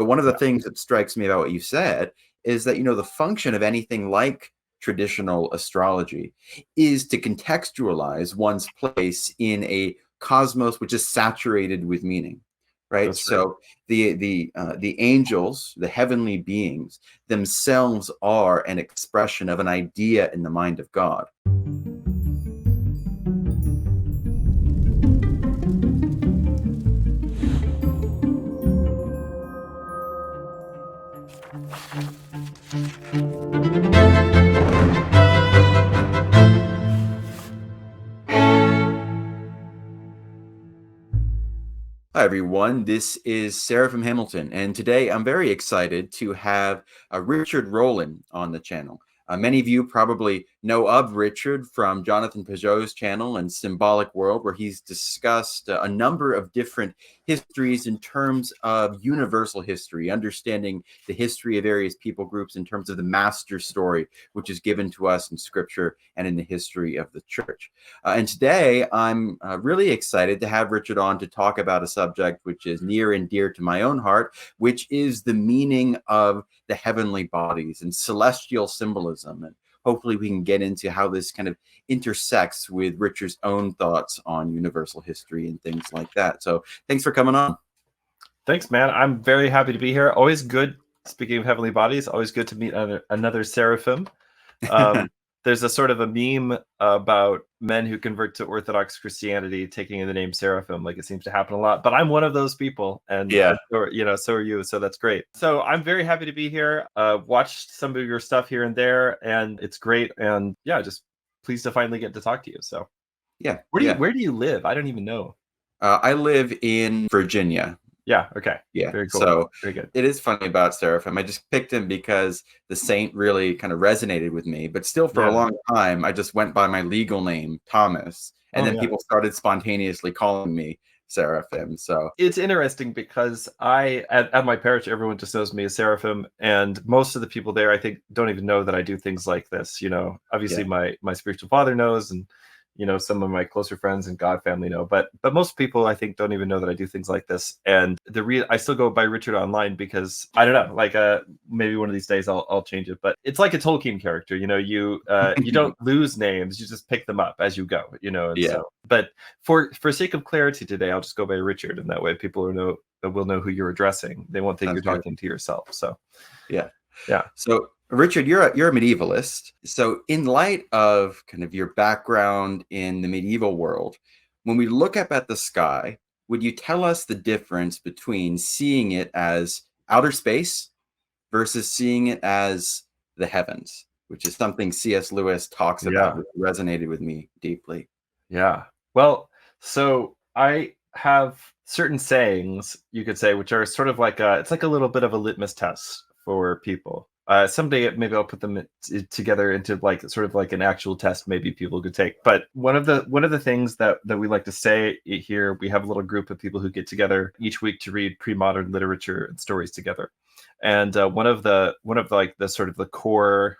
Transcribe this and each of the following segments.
But one of the things that strikes me about what you said is that, the function of anything like traditional astrology is to contextualize one's place in a cosmos which is saturated with meaning, right? That's so the angels, the heavenly beings themselves are an expression of an idea in the mind of God. Hi, everyone. This is Sarah from Hamilton, and today I'm very excited to have Richard Rohlin on the channel. Many of you probably know of Richard from Jonathan Peugeot's channel and Symbolic World, where he's discussed a number of different histories in terms of universal history, understanding the history of various people groups in terms of the master story, which is given to us in Scripture and in the history of the church. And today I'm really excited to have Richard on to talk about a subject which is near and dear to my own heart, which is the meaning of the heavenly bodies and celestial symbolism. And hopefully we can get into how this kind of intersects with Richard's own thoughts on universal history and things like that. So thanks for coming on. Thanks, man. I'm very happy to be here. Always good, speaking of heavenly bodies, always good to meet another seraphim. There's a sort of a meme about men who convert to Orthodox Christianity taking the name seraphim. Like, it seems to happen a lot, but I'm one of those people, and so are you. So that's great. So I'm very happy to be here. Watched some of your stuff here and there, and it's great. And yeah, just pleased to finally get to talk to you. So where do you live? I don't even know. I live in Virginia. Yeah. Okay. Yeah. Very cool. So very good. It is funny about Seraphim. I just picked him because the saint really kind of resonated with me. But still, for a long time, I just went by my legal name, Thomas, and then people started spontaneously calling me Seraphim. So it's interesting because at my parish, everyone just knows me as Seraphim, and most of the people there, I think, don't even know that I do things like this. Obviously, my spiritual father knows, and some of my closer friends and God family know, but most people, I think, don't even know that I do things like this. And I still go by Richard online because I don't know, like maybe one of these days I'll change it. But it's like a Tolkien character, you don't lose names, you just pick them up as you go, So, but for sake of clarity today, I'll just go by Richard, and that way people will know who you're addressing. They won't think you're talking to yourself. So yeah. So Richard, you're a medievalist. So in light of kind of your background in the medieval world, when we look up at the sky, would you tell us the difference between seeing it as outer space versus seeing it as the heavens, which is something C.S. Lewis talks about, which resonated with me deeply? Yeah. Well, so I have certain sayings, you could say, which are sort of like it's like a little bit of a litmus test for people. Someday maybe I'll put them together into like sort of like an actual test maybe people could take. But one of the things that we like to say here, we have a little group of people who get together each week to read pre-modern literature and stories together. And one of the sort of the core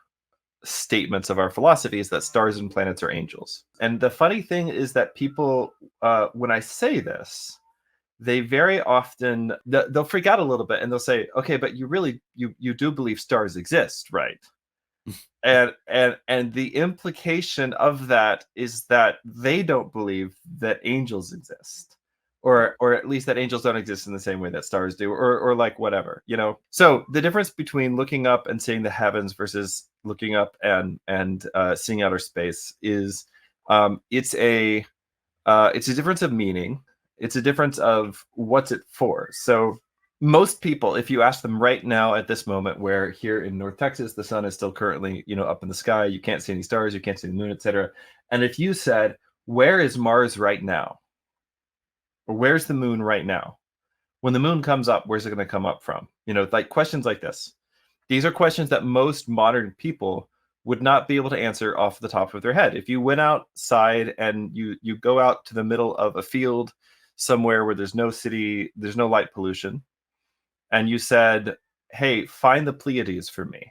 statements of our philosophy is that stars and planets are angels. And the funny thing is that people, when I say this, they very often they'll freak out a little bit, and they'll say, okay, but you do believe stars exist, right? and the implication of that is that they don't believe that angels exist, or at least that angels don't exist in the same way that stars do, or like whatever, So the difference between looking up and seeing the heavens versus looking up and seeing outer space is it's a difference of meaning. It's a difference of what's it for. So most people, if you ask them right now at this moment, where here in North Texas, the sun is still currently, up in the sky, you can't see any stars, you can't see the moon, etc. And if you said, where is Mars right now? Or where's the moon right now? When the moon comes up, where's it going to come up from? Like questions like this. These are questions that most modern people would not be able to answer off the top of their head. If you went outside and you go out to the middle of a field somewhere where there's no city, there's no light pollution, and you said, hey, find the Pleiades for me.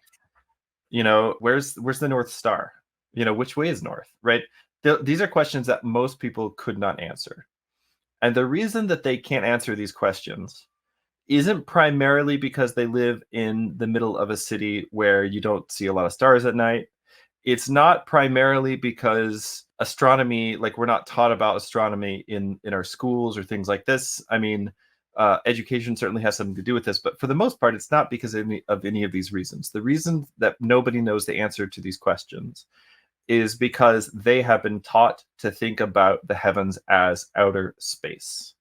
Where's the North Star? Which way is north, right? These are questions that most people could not answer. And the reason that they can't answer these questions isn't primarily because they live in the middle of a city where you don't see a lot of stars at night. It's not primarily because astronomy, like we're not taught about astronomy in our schools or things like this. I mean, education certainly has something to do with this, but for the most part, it's not because of any of these reasons. The reason that nobody knows the answer to these questions is because they have been taught to think about the heavens as outer space.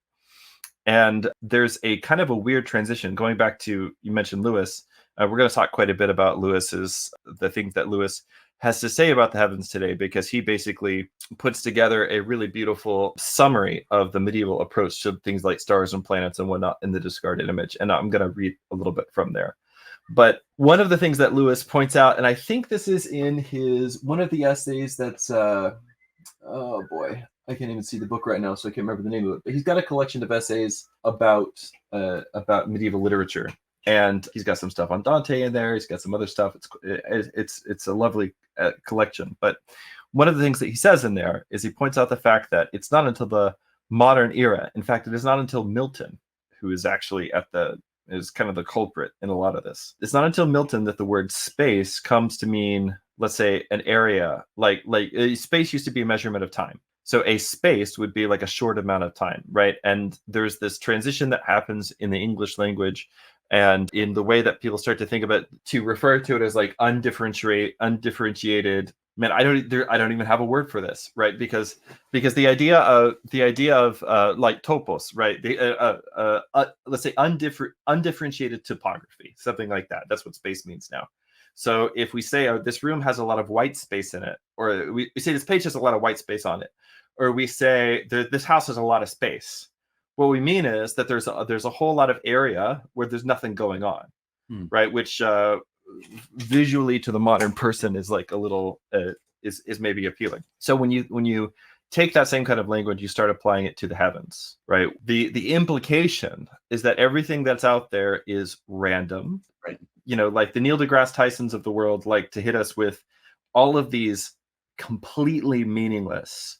And there's a kind of a weird transition going back to, you mentioned Lewis. We're going to talk quite a bit about the things that Lewis has to say about the heavens today, because he basically puts together a really beautiful summary of the medieval approach to things like stars and planets and whatnot in the discarded image. And I'm going to read a little bit from there. But one of the things that Lewis points out, and I think this is in one of the essays that's, oh boy, I can't even see the book right now, so I can't remember the name of it. But he's got a collection of essays about medieval literature, and he's got some stuff on Dante in there. He's got some other stuff. It's a lovely collection. But one of the things that he says in there is he points out the fact that it's not until the modern era, in fact, it is not until Milton, who is actually is kind of the culprit in a lot of this. It's not until Milton that the word space comes to mean, let's say, an area. Like space used to be a measurement of time. So a space would be like a short amount of time, right? And there's this transition that happens in the English language and in the way that people start to think about to refer to it as like undifferentiated. Man, I don't even have a word for this, right? Because the idea of like topos, right? Let's say undifferentiated topography, something like that. That's what space means now. So if we say this room has a lot of white space in it, or we say this page has a lot of white space on it, or we say this house has a lot of space, what we mean is that there's a whole lot of area where there's nothing going on, right? Which visually to the modern person is like a little is maybe appealing. So when you take that same kind of language, you start applying it to the heavens, right? The implication is that everything that's out there is random, right? You know, like the Neil deGrasse Tysons of the world like to hit us with all of these completely meaningless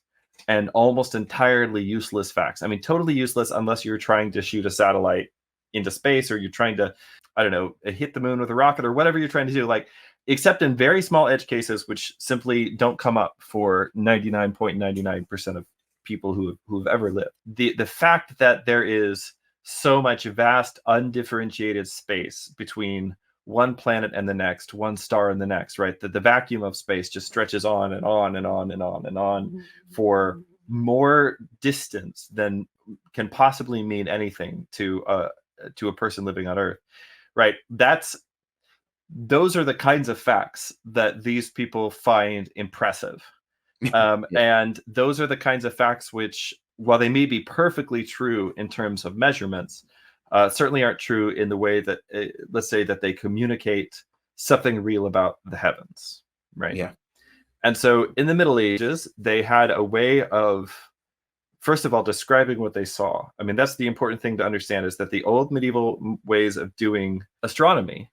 and almost entirely useless facts. I mean, totally useless unless you're trying to shoot a satellite into space, or you're trying to, I don't know, hit the moon with a rocket, or whatever you're trying to do, like, except in very small edge cases, which simply don't come up for 99.99% of people who've ever lived. The fact that there is so much vast, undifferentiated space between one planet and the next, one star and the next, right? That the vacuum of space just stretches on and on and on and on and on for more distance than can possibly mean anything to a person living on Earth, right? Those are the kinds of facts that these people find impressive. Yeah. And those are the kinds of facts which, while they may be perfectly true in terms of measurements, certainly aren't true in the way that, let's say, that they communicate something real about the heavens, right? Yeah. And so in the Middle Ages, they had a way of, first of all, describing what they saw. I mean, that's the important thing to understand, is that the old medieval ways of doing astronomy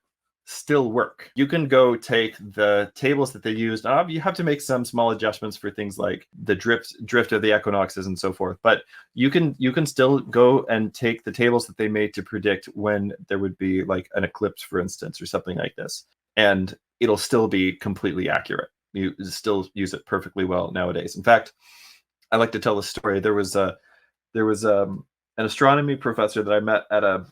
still work. You can go take the tables that they used. You have to make some small adjustments for things like the drift of the equinoxes and so forth. But you can still go and take the tables that they made to predict when there would be like an eclipse, for instance, or something like this, and it'll still be completely accurate. You still use it perfectly well nowadays. In fact, I like to tell the story. There was an astronomy professor that I met at a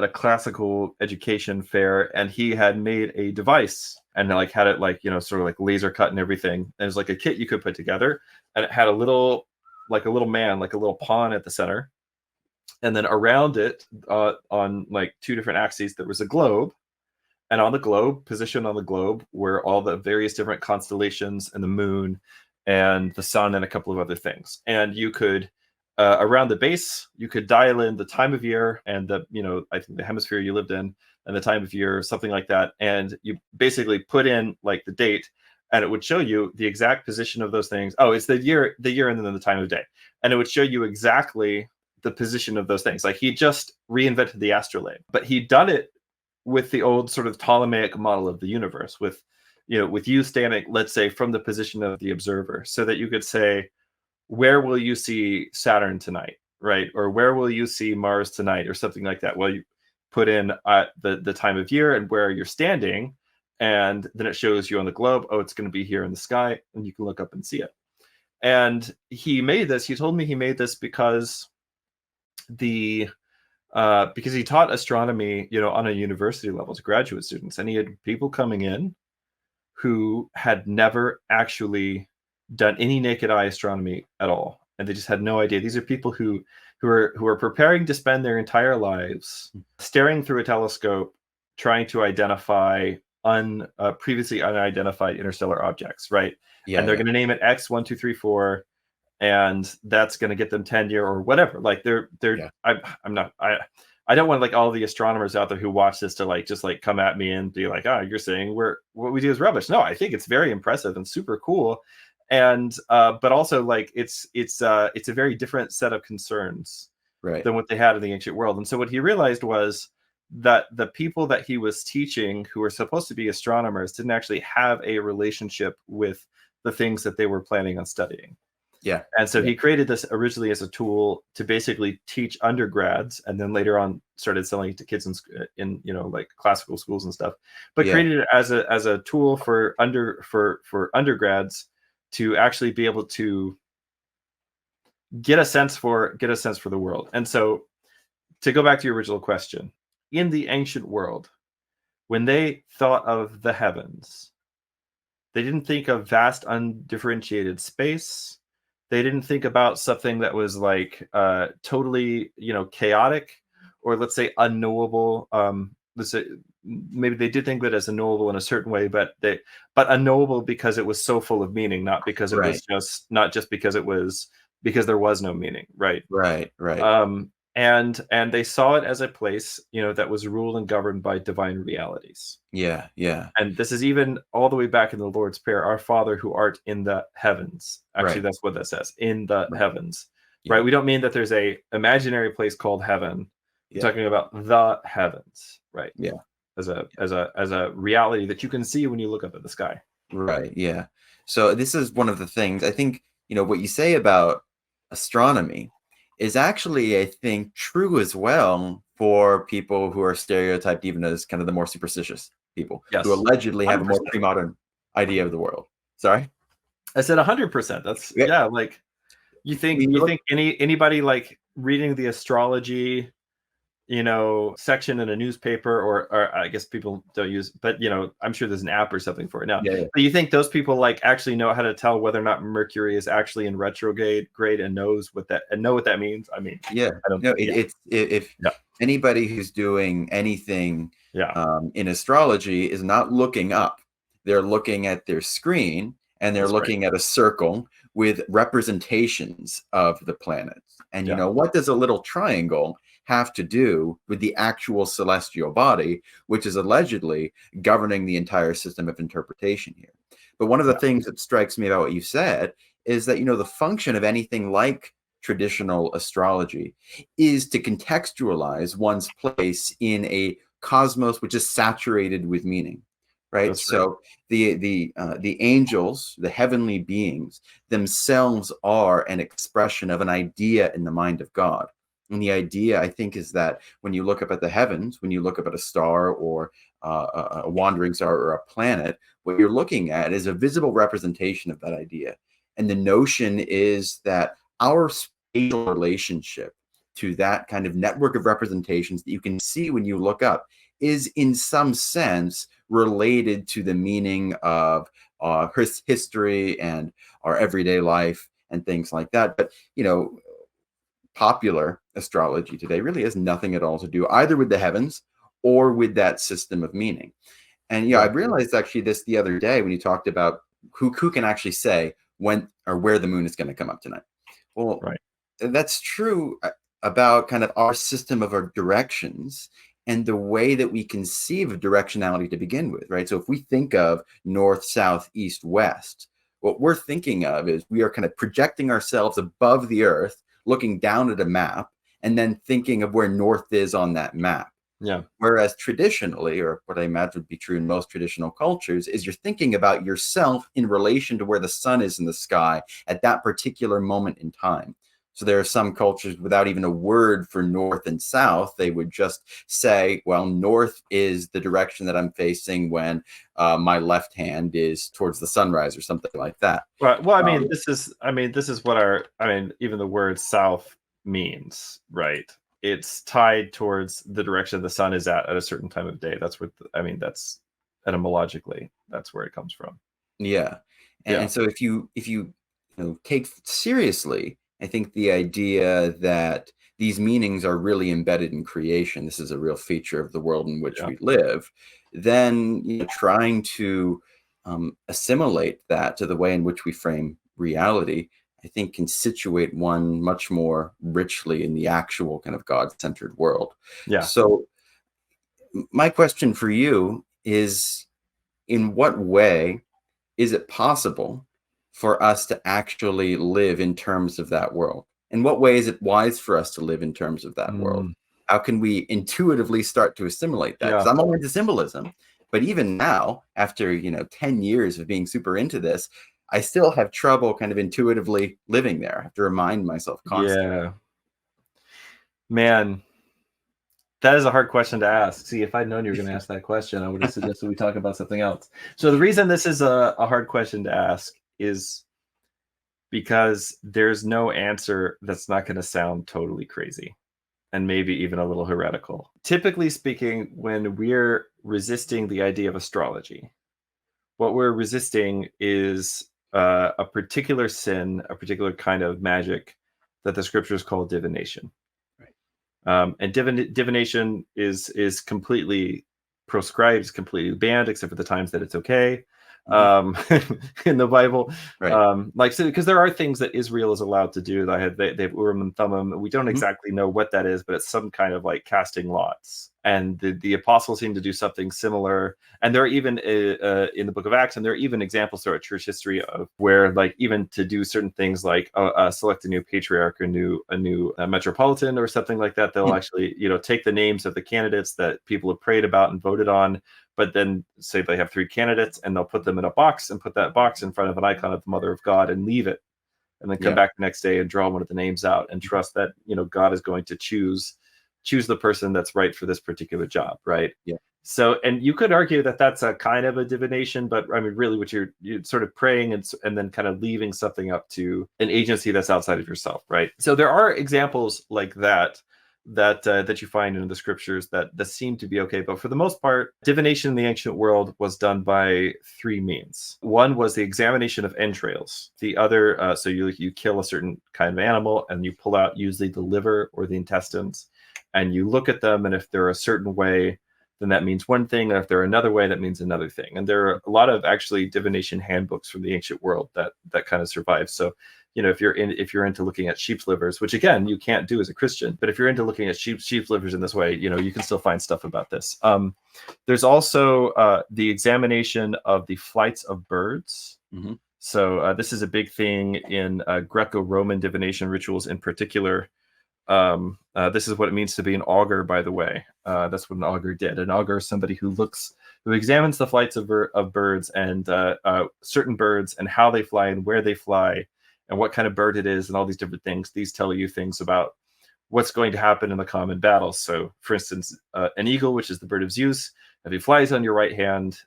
classical education fair, and he had made a device and like had it like, you know, sort of like laser cut and everything. And it was like a kit you could put together, and it had a little man, like a little pawn at the center, and then around it on like two different axes there was a globe, and on the globe, positioned on the globe, were all the various different constellations and the moon and the sun and a couple of other things. And you could around the base, you could dial in the time of year and I think the hemisphere you lived in and the time of year, something like that. And you basically put in like the date, and it would show you the exact position of those things. Oh, it's the year, and then the time of day. And it would show you exactly the position of those things. Like, he just reinvented the astrolabe, but he'd done it with the old sort of Ptolemaic model of the universe, with you standing, let's say, from the position of the observer, so that you could say, where will you see Saturn tonight, right? Or where will you see Mars tonight, or something like that? Well, put in the time of year and where you're standing, and then it shows you on the globe, oh, it's going to be here in the sky, and you can look up and see it. And he told me he made this because because he taught astronomy, on a university level to graduate students, and he had people coming in who had never actually done any naked eye astronomy at all, and they just had no idea. These are people who are preparing to spend their entire lives staring through a telescope, trying to identify previously unidentified interstellar objects, right? Yeah, and they're going to name it X123 4, and that's going to get them tenure or whatever. Like I don't want like all the astronomers out there who watch this to like just like come at me and be like, you're saying what we do is rubbish. No, I think it's very impressive and super cool, and but also like it's a very different set of concerns than what they had in the ancient world. And so what he realized was that the people that he was teaching, who were supposed to be astronomers, didn't actually have a relationship with the things that they were planning on studying. Yeah. And so he created this originally as a tool to basically teach undergrads, and then later on started selling it to kids in like classical schools and stuff. But created it as a tool for undergrads to actually be able to get a sense for the world. And so to go back to your original question, in the ancient world, when they thought of the heavens, they didn't think of vast undifferentiated space. They didn't think about something that was like totally, chaotic, or let's say unknowable. Let's say maybe they did think of it as unknowable in a certain way, but unknowable because it was so full of meaning, not because it was because there was no meaning, right? Right. And they saw it as a place, that was ruled and governed by divine realities. Yeah. And this is even all the way back in the Lord's Prayer, "Our Father who art in the heavens." Actually, that's what that says, in the heavens, right? We don't mean that there's a imaginary place called heaven. We're talking about the heavens, right? Yeah. As a reality that you can see when you look up at the sky. Right. Yeah. So this is one of the things I think, what you say about astronomy is actually, I think, true as well for people who are stereotyped even as kind of the more superstitious people who allegedly have 100%. A more pre-modern idea of the world. Sorry? I said 100%. That's like you think anybody like reading the astrology section in a newspaper, or I guess people don't use, but I'm sure there's an app or something for it now. But you think those people like actually know how to tell whether or not Mercury is actually in retrograde and know what that means? I mean, if anybody who's doing anything in astrology is not looking up, they're looking at their screen, and they're looking at a circle with representations of the planets. And what does a little triangle have to do with the actual celestial body, which is allegedly governing the entire system of interpretation here? But one of the things that strikes me about what you said is that, the function of anything like traditional astrology is to contextualize one's place in a cosmos which is saturated with meaning. Right. So the angels, the heavenly beings themselves are an expression of an idea in the mind of God. And the idea, I think, is that when you look up at the heavens, when you look up at a star or a wandering star or a planet, what you're looking at is a visible representation of that idea. And the notion is that our spatial relationship to that kind of network of representations that you can see when you look up is in some sense related to the meaning of history and our everyday life and things like that. But, popular astrology today really has nothing at all to do either with the heavens or with that system of meaning. And I realized actually this the other day when you talked about who can actually say when or where the moon is going to come up tonight. Well, that's true about kind of our system of our directions and the way that we conceive of directionality to begin with, right? So if we think of north, south, east, west, what we're thinking of is we are kind of projecting ourselves above the earth, looking down at a map, and then thinking of where north is on that map. Yeah. Whereas traditionally, or what I imagine would be true in most traditional cultures, is you're thinking about yourself in relation to where the sun is in the sky at that particular moment in time. So there are some cultures without even a word for north and south. They would just say, well, north is the direction that I'm facing when my left hand is towards the sunrise or something like that. Well, I mean, this is what even the word south means, right? It's tied towards the direction the sun is at a certain time of day. That's what that's etymologically, that's where it comes from. Yeah. And so if you take seriously, I think the idea that these meanings are really embedded in creation, this is a real feature of the world in which we live, then trying to assimilate that to the way in which we frame reality, I think can situate one much more richly in the actual kind of God-centered world. Yeah. So my question for you is, in what way is it possible for us to actually live in terms of that world? In what way is it wise for us to live in terms of that world? How can we intuitively start to assimilate that? Because I'm all into symbolism, but even now, after 10 years of being super into this, I still have trouble kind of intuitively living there. I have to remind myself constantly. Yeah. Man, that is a hard question to ask. See, if I'd known you were going to ask that question, I would have suggested we talk about something else. So the reason this is a hard question to ask is because there's no answer that's not going to sound totally crazy and maybe even a little heretical. Typically speaking, when we're resisting the idea of astrology, what we're resisting is a particular sin, a particular kind of magic that the scriptures call divination. And divination is completely proscribed, completely banned, except for the times that it's okay in the Bible. Right. Because there are things that Israel is allowed to do. They have Urim and Thummim. We don't exactly know what that is, but it's some kind of like casting lots. And the apostles seem to do something similar. And there are even in the book of Acts, and there are even examples throughout church history of where, like, even to do certain things like select a new patriarch, or a new metropolitan or something like that, they'll actually take the names of the candidates that people have prayed about and voted on, but then say they have 3 candidates, and they'll put them in a box and put that box in front of an icon of the Mother of God and leave it, and then come back the next day and draw one of the names out and trust that God is going to choose the person that's right for this particular job, right? So, and you could argue that that's a kind of a divination, but I mean, really what you're sort of praying and then kind of leaving something up to an agency that's outside of yourself, right? So there are examples like that you find in the scriptures that seem to be okay. But for the most part, divination in the ancient world was done by 3 means. One was the examination of entrails. The other, so you kill a certain kind of animal and you pull out usually the liver or the intestines, and you look at them, and if they're a certain way, then that means one thing, and if they're another way, that means another thing. And there are a lot of actually divination handbooks from the ancient world that kind of survive. So if you're into looking at sheep's livers, which again you can't do as a Christian, but if you're into looking at sheep's livers in this way, you can still find stuff about this. There's also the examination of the flights of birds. So this is a big thing in Greco-Roman divination rituals in particular. This is what it means to be an augur, by the way. That's what an augur did. An augur is somebody who examines the flights of birds, and certain birds, and how they fly and where they fly and what kind of bird it is, and all these different things. These tell you things about what's going to happen in the common battle. So, for instance, an eagle, which is the bird of Zeus, if he flies on your right hand,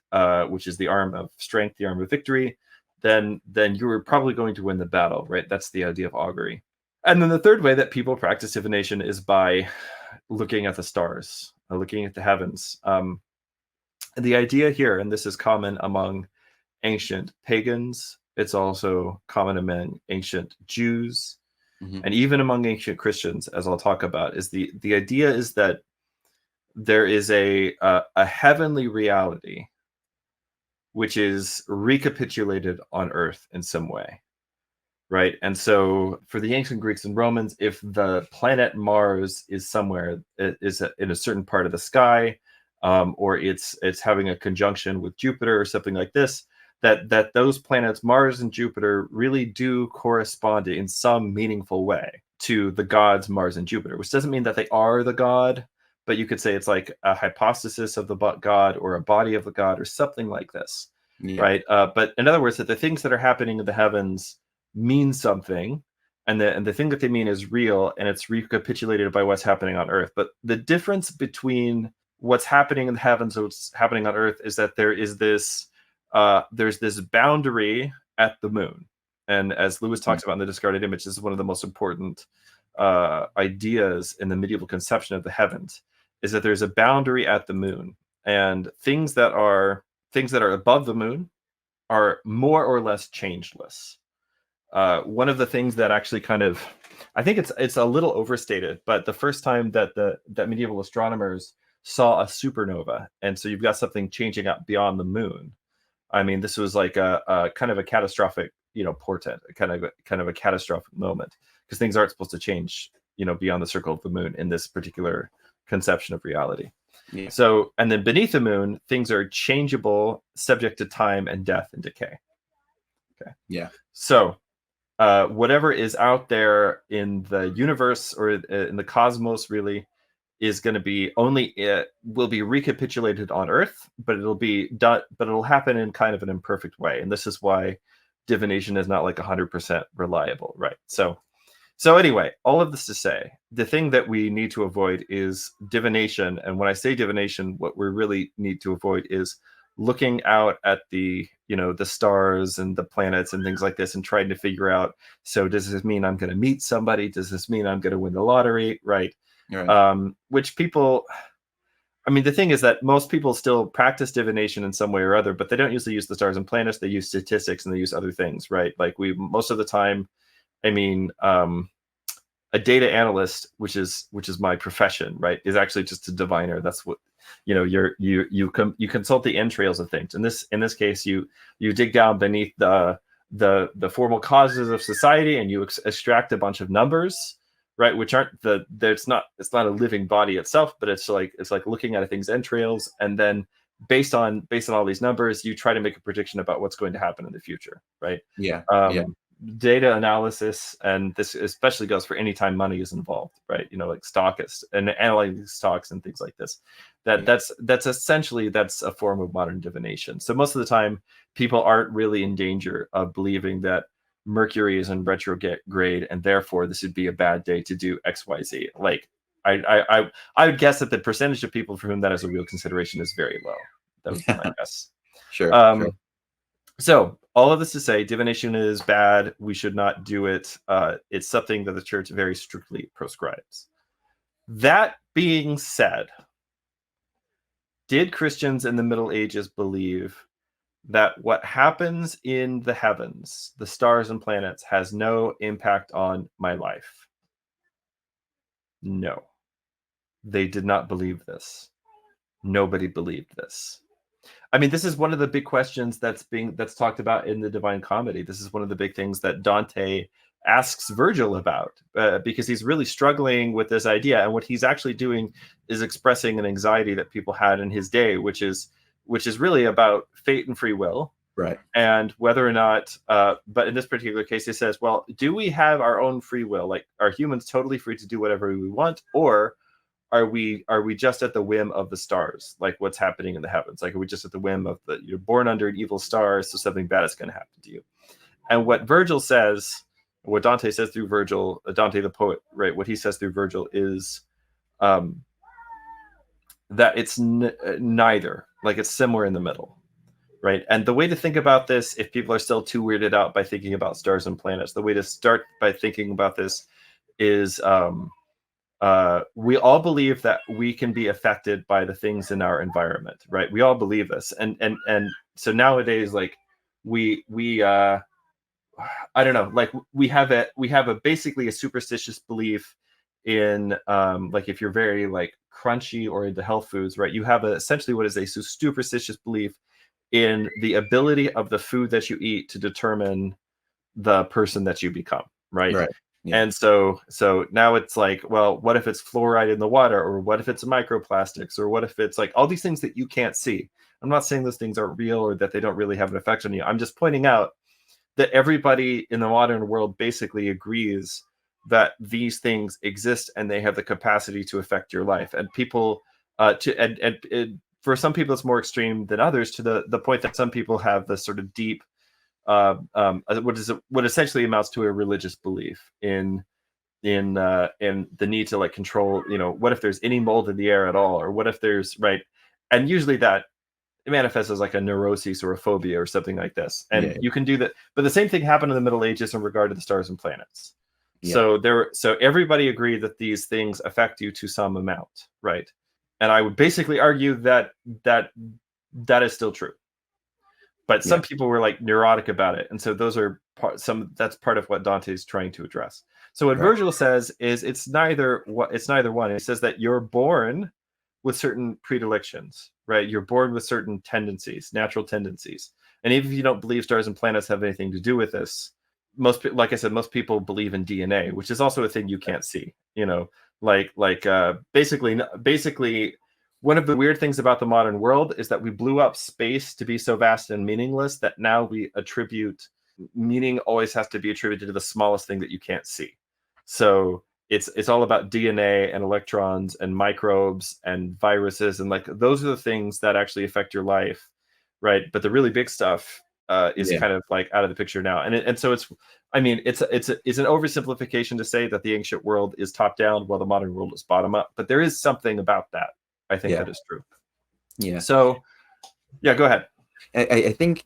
which is the arm of strength, the arm of victory, then you're probably going to win the battle, right? That's the idea of augury. And then the third way that people practice divination is by looking at the stars, looking at the heavens. The idea here, and this is common among ancient pagans, it's also common among ancient Jews, and even among ancient Christians, as I'll talk about, is the idea is that there is a heavenly reality which is recapitulated on earth in some way. Right. And so for the ancient Greeks and Romans, if the planet Mars is somewhere, is in a certain part of the sky, or it's having a conjunction with Jupiter or something like this, that those planets, Mars and Jupiter, really do correspond in some meaningful way to the gods Mars and Jupiter, which doesn't mean that they are the god, but you could say it's like a hypostasis of the god or a body of the god or something like this. Right. But in other words, that the things that are happening in the heavens mean something, and the thing that they mean is real, and it's recapitulated by what's happening on Earth. But the difference between what's happening in the heavens and what's happening on Earth is that there's this boundary at the moon. And as Lewis talks about in The Discarded Image, this is one of the most important ideas in the medieval conception of the heavens, is that there's a boundary at the moon, and things that are above the moon are more or less changeless. One of the things that actually kind of, I think it's a little overstated, but the first time that that medieval astronomers saw a supernova, and so you've got something changing up beyond the moon. I mean, this was like a kind of a catastrophic, portent, kind of a catastrophic moment, because things aren't supposed to change, beyond the circle of the moon in this particular conception of reality. Yeah. So, and then beneath the moon, things are changeable, subject to time and death and decay. Okay. Yeah. So, whatever is out there in the universe or in the cosmos really is going to be will be recapitulated on Earth, but it'll be done, but it'll happen in kind of an imperfect way. And this is why divination is not like 100% reliable, right? So anyway, all of this to say, the thing that we need to avoid is divination. And when I say divination, what we really need to avoid is looking out at the stars and the planets and things like this and trying to figure out, so does this mean I'm going to meet somebody? Does this mean I'm going to win the lottery? Right. Which people, I mean, the thing is that most people still practice divination in some way or other, but they don't usually use the stars and planets. They use statistics and they use other things, right? Like most of the time, I mean, a data analyst, which is my profession, right, is actually just a diviner. That's what, you consult the entrails of things. In this case, you dig down beneath the formal causes of society, and you extract a bunch of numbers, right, which aren't it's not a living body itself, but it's like looking at a thing's entrails, and then based on all these numbers, you try to make a prediction about what's going to happen in the future, right? Yeah. Data analysis, and this especially goes for any time money is involved, right? Like stockists and analyzing stocks and things like this. That's essentially a form of modern divination. So most of the time, people aren't really in danger of believing that Mercury is in retrograde, and therefore this would be a bad day to do X, Y, Z. Like I would guess that the percentage of people for whom that is a real consideration is very low. That would be my guess. Sure. So all of this to say, divination is bad. We should not do it. It's something that the church very strictly proscribes. That being said, did Christians in the Middle Ages believe that what happens in the heavens, the stars and planets, has no impact on my life? No. They did not believe this. Nobody believed this. I mean, this is one of the big questions that's talked about in the Divine Comedy. This is one of the big things that Dante asks Virgil about, because he's really struggling with this idea. And what he's actually doing is expressing an anxiety that people had in his day, which is really about fate and free will. Right. And whether or not, but in this particular case, he says, well, do we have our own free will? Like, are humans totally free to do whatever we want? Or are we just at the whim of the stars, like what's happening in the heavens? Like, are we just at the whim of you're born under an evil star, so something bad is going to happen to you? And what Virgil says, what Dante says through Virgil, Dante the poet, right? What he says through Virgil is that it's neither, like it's somewhere in the middle, right? And the way to think about this, if people are still too weirded out by thinking about stars and planets, the way to start by thinking about this is we all believe that we can be affected by the things in our environment, right? We all believe this, and so nowadays, like we I don't know, like we have basically a superstitious belief in like if you're very like crunchy or into health foods, right? You have essentially what is a superstitious belief in the ability of the food that you eat to determine the person that you become, right? Right. Yeah. And so now it's like, well, what if it's fluoride in the water, or what if it's microplastics, or what if it's like all these things that you can't see? I'm not saying those things aren't real or that they don't really have an effect on you. I'm just pointing out that everybody in the modern world basically agrees that these things exist and they have the capacity to affect your life. And people, for some people, it's more extreme than others, to the point that some people have this sort of deep what essentially amounts to a religious belief in the need to like control, what if there's any mold in the air at all, or what if there's right, and usually that it manifests as like a neurosis or a phobia or something like this, and Yeah. you can do that. But the same thing happened in the Middle Ages in regard to the stars and planets. Yeah. So everybody agreed that these things affect you to some amount, right? And I would basically argue that is still true. But some Yeah. people were like neurotic about it, and so those are that's part of what Dante's trying to address. So what Right. Virgil says is it's neither one. He says that you're born with certain predilections, right? You're born with certain tendencies, natural tendencies, and even if you don't believe stars and planets have anything to do with this, like I said, most people believe in DNA, which is also a thing you can't see. Basically, one of the weird things about the modern world is that we blew up space to be so vast and meaningless that now we attribute meaning always has to be attributed to the smallest thing that you can't see. So it's all about DNA and electrons and microbes and viruses, and like those are the things that actually affect your life, right? But the really big stuff is kind of like out of the picture now, and so it's an oversimplification to say that the ancient world is top down while the modern world is bottom up, but there is something about that. I think that is true. Yeah. So, yeah, go ahead. I think,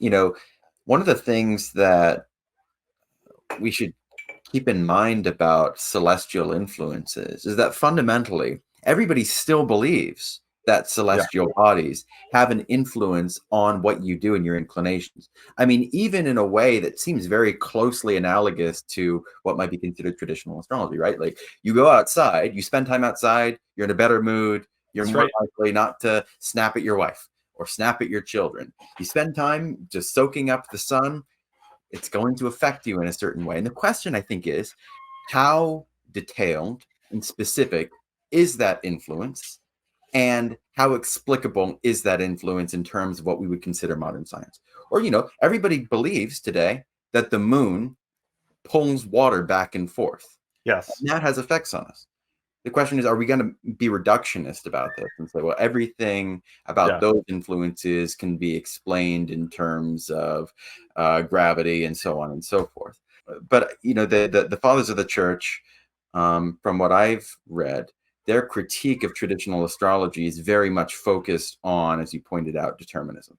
one of the things that we should keep in mind about celestial influences is that fundamentally everybody still believes that celestial bodies have an influence on what you do and your inclinations. I mean, even in a way that seems very closely analogous to what might be considered traditional astrology, right? Like you go outside, you spend time outside, you're in a better mood, you're more likely not to snap at your wife or snap at your children. You spend time just soaking up the sun, it's going to affect you in a certain way. And the question, I think, is how detailed and specific is that influence? And how explicable is that influence in terms of what we would consider modern science? Or, everybody believes today that the moon pulls water back and forth. Yes. And that has effects on us. The question is, are we going to be reductionist about this and say, well, everything about those influences can be explained in terms of gravity and so on and so forth? But, the fathers of the church, from what I've read, their critique of traditional astrology is very much focused on, as you pointed out, determinism.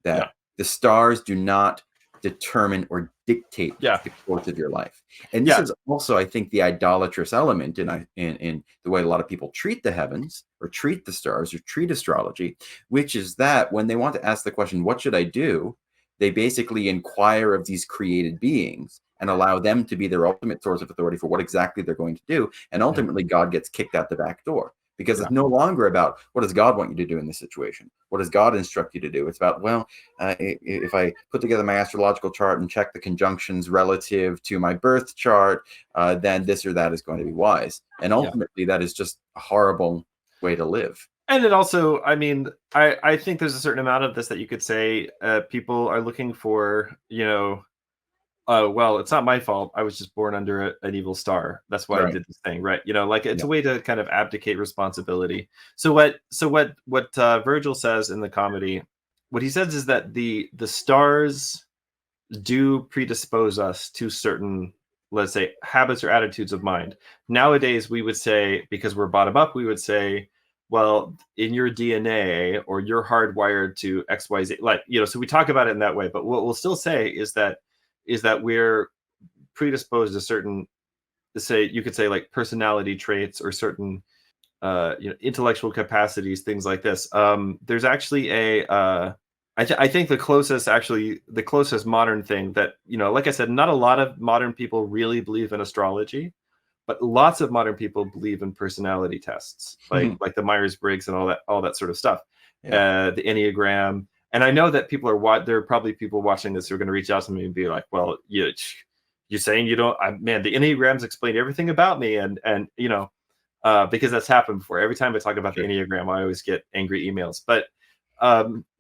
That the stars do not determine or dictate the course of your life. And this is also, I think, the idolatrous element in the way a lot of people treat the heavens or treat the stars or treat astrology, which is that when they want to ask the question, what should I do? They basically inquire of these created beings and allow them to be their ultimate source of authority for what exactly they're going to do. And ultimately, God gets kicked out the back door. Because it's no longer about what does God want you to do in this situation? What does God instruct you to do? It's about, well, if I put together my astrological chart and check the conjunctions relative to my birth chart, then this or that is going to be wise. And ultimately, that is just a horrible way to live. And it also, I mean, I think there's a certain amount of this that you could say people are looking for, well, it's not my fault. I was just born under an evil star. That's why I did this thing, right? Like it's a way to kind of abdicate responsibility. So what Virgil says in the comedy, what he says is that the stars do predispose us to certain, let's say, habits or attitudes of mind. Nowadays, we would say, because we're bottom up, we would say, well, in your DNA or you're hardwired to XYZ, like, so we talk about it in that way. But what we'll still say is that we're predisposed to certain, you could say like personality traits or certain intellectual capacities, things like this. There's actually I think the closest modern thing that, like I said, not a lot of modern people really believe in astrology, but lots of modern people believe in personality tests, like the Myers-Briggs and all that sort of stuff. The Enneagram. And I know that there are probably people watching this who are going to reach out to me and be like, well, you're saying you don't, man, the Enneagrams explain everything about me. And because that's happened before. Every time I talk about the Enneagram, I always get angry emails. But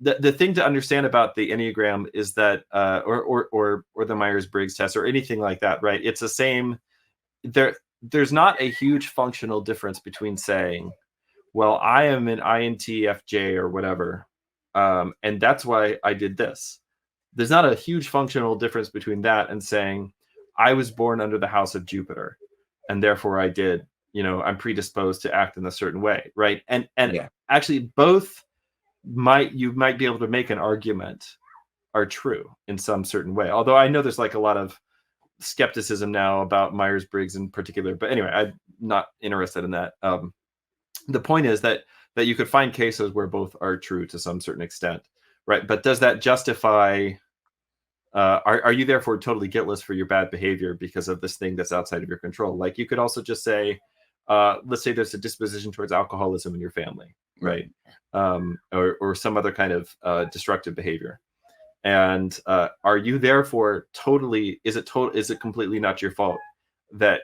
the thing to understand about the Enneagram is that, or the Myers-Briggs test or anything like that, right? It's the same. There's not a huge functional difference between saying, well, I am an INTFJ or whatever, and that's why I did this. there's not a huge functional difference between that and saying I was born under the house of Jupiter, and therefore I did, I'm predisposed to act in a certain way, right? And Yeah. actually both you might be able to make an argument are true in some certain way. Although I know there's like a lot of skepticism now about Myers-Briggs in particular, but anyway, I'm not interested in that. The point is that you could find cases where both are true to some certain extent, right? But does that justify? Are you therefore totally guiltless for your bad behavior because of this thing that's outside of your control? Like you could also just say, let's say there's a disposition towards alcoholism in your family, right? Or some other kind of destructive behavior. And are you therefore totally? Is it completely not your fault that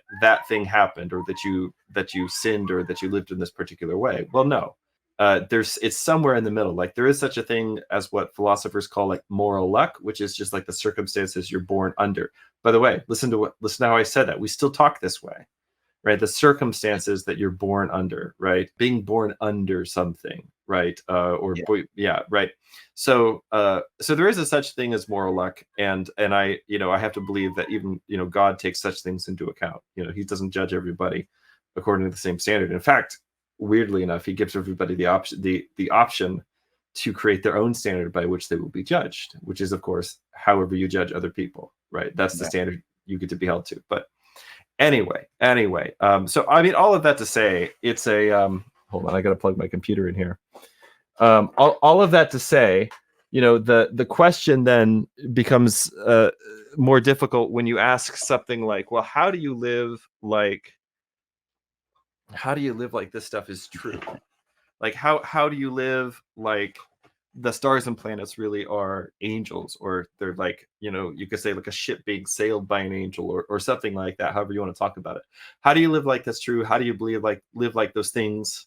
thing happened, or that you sinned, or that you lived in this particular way? Well, no. It's somewhere in the middle. Like there is such a thing as what philosophers call like moral luck, which is just like the circumstances you're born under. By the way, listen to how I said that. We still talk this way, right? The circumstances that you're born under, right? Being born under something, right? Right. So there is a such thing as moral luck, and I have to believe that even God takes such things into account. He doesn't judge everybody according to the same standard. In fact, weirdly enough, he gives everybody the option to create their own standard by which they will be judged, which is, of course, however you judge other people, right? That's the standard you get to be held to. But anyway, so I mean, all of that to say, it's a hold on, I got to plug my computer in here. All of that to say, the question then becomes more difficult when you ask something like, well, how do you live like this stuff is true? Like how do you live like the stars and planets really are angels, or they're like, you could say like a ship being sailed by an angel, or something like that, however you want to talk about it. How do you live like that's true? How do you live like those things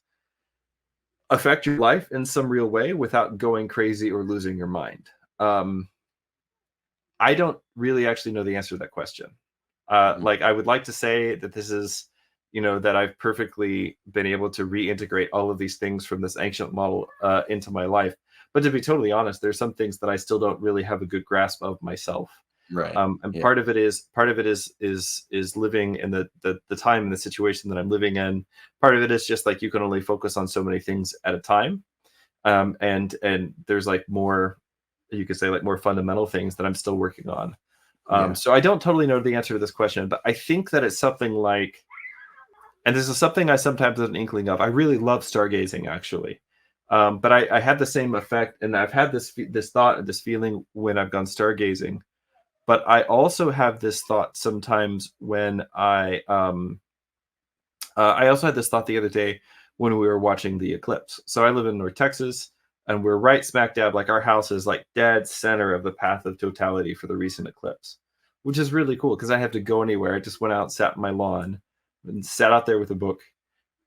affect your life in some real way without going crazy or losing your mind? I don't really actually know the answer to that question. Like I would like to say that this is, that I've perfectly been able to reintegrate all of these things from this ancient model into my life. But to be totally honest, there's some things that I still don't really have a good grasp of myself. Right. And part of it is living in the time and the situation that I'm living in. Part of it is just like you can only focus on so many things at a time. And there's like more, you could say like more fundamental things that I'm still working on. So I don't totally know the answer to this question, but I think that it's something like, and this is something I sometimes have an inkling of. I really love stargazing, actually. But I had the same effect, and I've had this thought and this feeling when I've gone stargazing. But I also have this thought sometimes when I also had this thought the other day when we were watching the eclipse. So I live in North Texas, and we're right smack dab, like our house is like dead center of the path of totality for the recent eclipse, which is really cool because I have to go anywhere. I just went out and sat in my lawn and sat out there with a book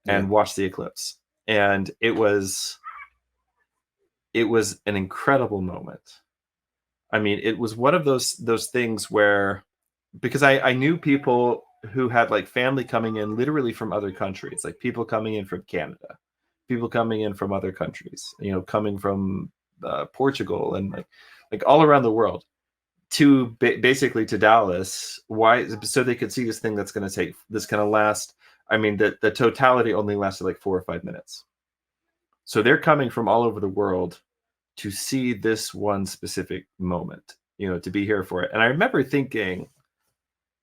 and watched the eclipse. And it was an incredible moment. I mean, it was one of those things where, because I knew people who had like family coming in literally from other countries, like people coming in from Canada, people coming in from other countries, coming from Portugal, and like all around the world to basically to Dallas. Why? So they could see this thing that's going to last. I mean, the totality only lasted like 4 or 5 minutes. So they're coming from all over the world to see this one specific moment, to be here for it. And I remember thinking,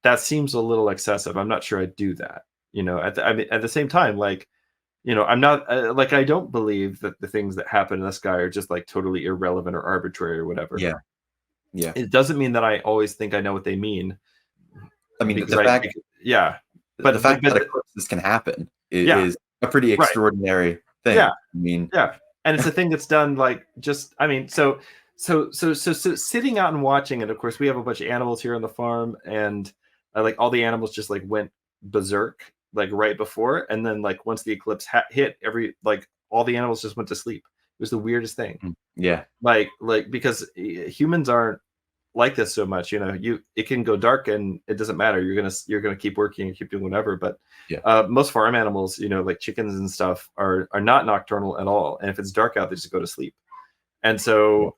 that seems a little excessive. I'm not sure I'd do that. At the same time, like, I'm not like, I don't believe that the things that happen in the sky are just like totally irrelevant or arbitrary or whatever. Yeah. It doesn't mean that I always think I know what they mean. I mean, but the fact that eclipses can happen is a pretty extraordinary thing. Yeah. I mean, and it's a thing that's done like just, I mean, so sitting out and watching it. Of course, we have a bunch of animals here on the farm, and like all the animals just like went berserk like right before, and then like once the eclipse hit, all the animals just went to sleep. It was the weirdest thing. Yeah. Like because humans aren't like this so much. It can go dark and it doesn't matter. You're gonna keep working and keep doing whatever. But most farm animals, like chickens and stuff, are not nocturnal at all. And if it's dark out, they just go to sleep. And so